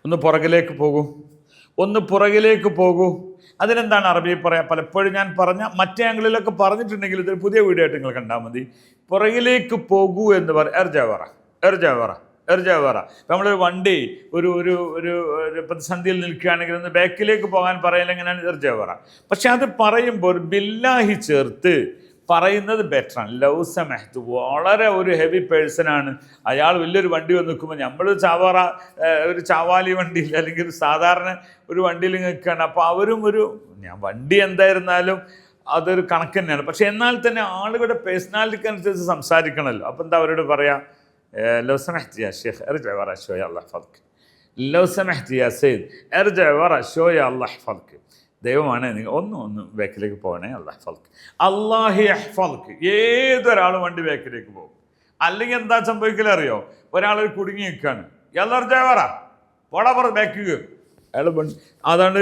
ഒന്ന് പുറകിലേക്ക് പോകൂ, ഒന്ന് പുറകിലേക്ക് പോകൂ. അതിനെന്താണ് അറബി പറയാം? പലപ്പോഴും ഞാൻ പറഞ്ഞ മറ്റേ ആംഗിളിലൊക്കെ പറഞ്ഞിട്ടുണ്ടെങ്കിൽ ഇതൊരു പുതിയ വീഡിയോ ആയിട്ട് നിങ്ങൾ കണ്ടാൽ മതി. പുറകിലേക്ക് പോകൂ എന്ന് പറയും എർജാവറ, എർജാവറ, എർജാവറ. നമ്മളൊരു വണ്ടി ഒരു ഒരു ഒരു ഒരു പ്രതിസന്ധിയിൽ നിൽക്കുകയാണെങ്കിൽ ഒന്ന് ബാക്കിലേക്ക് പോകാൻ പറയൽ എങ്ങനെയാണ്? എർജാവറ. പക്ഷെ അത് പറയുമ്പോൾ ബില്ലാഹി ചേർത്ത് പറയുന്നത് ബെറ്ററാണ്. ലൗ സമഹ്തു, വളരെ ഒരു ഹെവി പേഴ്സണാണ് അയാൾ, വലിയൊരു വണ്ടി വന്ന് നിൽക്കുമ്പോൾ നമ്മൾ ഒരു ചാവാലി വണ്ടിയിൽ അല്ലെങ്കിൽ ഒരു സാധാരണ ഒരു വണ്ടിയിൽ നിൽക്കുകയാണ്. അപ്പോൾ അവരും വണ്ടി എന്തായിരുന്നാലും അതൊരു കണക്ക് തന്നെയാണ്. പക്ഷെ എന്നാൽ തന്നെ ആളുകളുടെ പേഴ്സണാലിറ്റിക്ക് അനുസരിച്ച് സംസാരിക്കണമല്ലോ. അപ്പോൾ എന്താ അവരോട് പറയാം? ലൗ സമഹ്തു യാ ഷെയ്ഖ് ഇർജിഅ വറ ശോയ അല്ലാഹ് യഹ്ഫദുക, ലൗ സമഹ്തു യാ സയ്യിദ് ഇർജിഅ വറ ശോയ അല്ലാഹ് യഹ്ഫദുക. ദൈവമാണ്, നിങ്ങൾ ഒന്ന് ബാക്കിലേക്ക് പോകണേ, അല്ലാഹ് യഹ്ഫദുക, അല്ലാഹു യഹ്ഫദുക. ഏതൊരാളും വണ്ടി ബാക്കിലേക്ക് പോകും. അല്ലെങ്കിൽ എന്താ സംഭവിക്കലോ അറിയോ? ഒരാൾ കുടുങ്ങി നിൽക്കുകയാണ്, ഇർജിഅ വറ പോടാ ബാക്ക്, അയാൾ അതാണ്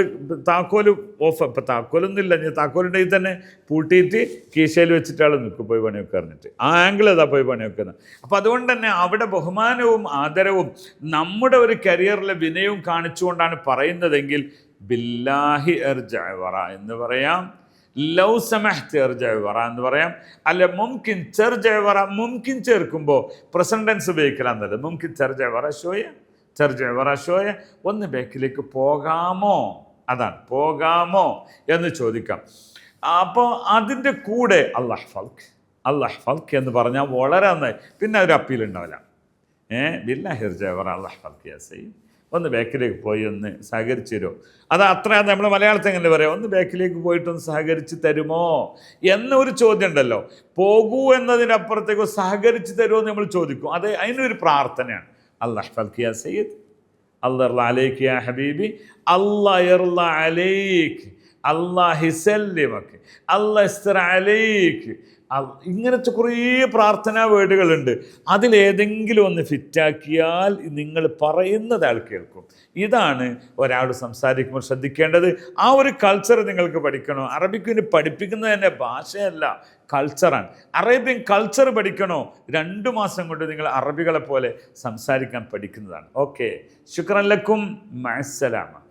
താക്കോല് ഓഫ്. ഇപ്പം താക്കോലൊന്നുമില്ല, ഞാൻ താക്കോലുണ്ടെങ്കിൽ തന്നെ പൂട്ടിയിട്ട് കീശയിൽ വെച്ചിട്ട് ആൾ നിൽക്കും പോയി പണിയൊക്കെ അറിഞ്ഞിട്ട്. ആ ആംഗിൾ അതാ പോയി പണിയൊക്കെ. അപ്പം അതുകൊണ്ട് തന്നെ അവിടെ ബഹുമാനവും ആദരവും നമ്മുടെ ഒരു കരിയറിലെ വിനയവും കാണിച്ചുകൊണ്ടാണ് പറയുന്നതെങ്കിൽ ബില്ലാഹി ഇർജിഅ വറ എന്ന് പറയാം, ലൗ സമഹ്തു ഇർജിഅ വറ എന്ന് പറയാം. അല്ല മുംകിൻ തർജിഅ വറ, മുംകിൻ ചേർക്കുമ്പോൾ പ്രസന്റ് ടെൻസ് ഉപയോഗിക്കലാണ് നല്ലത്. മുംകിൻ തർജിഅ വറ ശോയ, തർജിഅ വറ ശോയ, ഒന്ന് ബാക്കിലേക്ക് പോകാമോ, അതാണ് പോകാമോ എന്ന് ചോദിക്കാം. അപ്പോൾ അതിൻ്റെ കൂടെ അല്ലാഹ് യഹ്ഫദുക, അല്ലാഹ് യഹ്ഫദുക എന്ന് പറഞ്ഞാൽ വളരെ നന്നായി. പിന്നെ ഒരു അപ്പീൽ ഉണ്ടാവില്ല. ബില്ലാഹി ഇർജിഅ വറ അല്ലാഹ് യഹ്ഫദുക യാ സയ്യിദ്, ഒന്ന് ബാക്കിലേക്ക് പോയി ഒന്ന് സഹകരിച്ചു തരുമോ? അത് അത്ര നമ്മൾ മലയാളത്തിൽ എങ്ങനെ പറയാം? ഒന്ന് ബാക്കിലേക്ക് പോയിട്ടൊന്ന് സഹകരിച്ച് തരുമോ എന്നൊരു ചോദ്യം ഉണ്ടല്ലോ. പോകൂ എന്നതിനപ്പുറത്തേക്ക് സഹകരിച്ച് തരുമോ എന്ന് നമ്മൾ ചോദിക്കും. അത് അതിനൊരു പ്രാർത്ഥനയാണ്. അല്ലാഹ് യഹ്ഫദുക യാ സയ്യിദ്, അല്ലാഹ് യർള അലൈക യാ ഹബീബി, അല്ലാഹ് യർള അലൈക, അല്ലാഹ് യസല്ലിമക, അല്ലാഹ് യസ്തർ അലൈക. ഇങ്ങനത്തെ കുറേ പ്രാർത്ഥനാ വേർഡുകളുണ്ട്. അതിലേതെങ്കിലും ഒന്ന് ഫിറ്റാക്കിയാൽ നിങ്ങൾ പറയുന്നത് ആൾ കേൾക്കും. ഇതാണ് ഒരാൾ സംസാരിക്കുമ്പോൾ ശ്രദ്ധിക്കേണ്ടത്. ആ ഒരു കൾച്ചർ നിങ്ങൾക്ക് പഠിക്കണോ? അറബിക്കിന് പഠിപ്പിക്കുന്നത് തന്നെ ഭാഷയല്ല, കൾച്ചറാണ്. അറേബ്യൻ കൾച്ചർ പഠിക്കണോ? 2 മാസം കൊണ്ട് നിങ്ങൾ അറബികളെ പോലെ സംസാരിക്കാൻ പഠിക്കുന്നതാണ്. ഓക്കെ, ശുക്രൻ ലക്കും, മഅസ്സലാമ.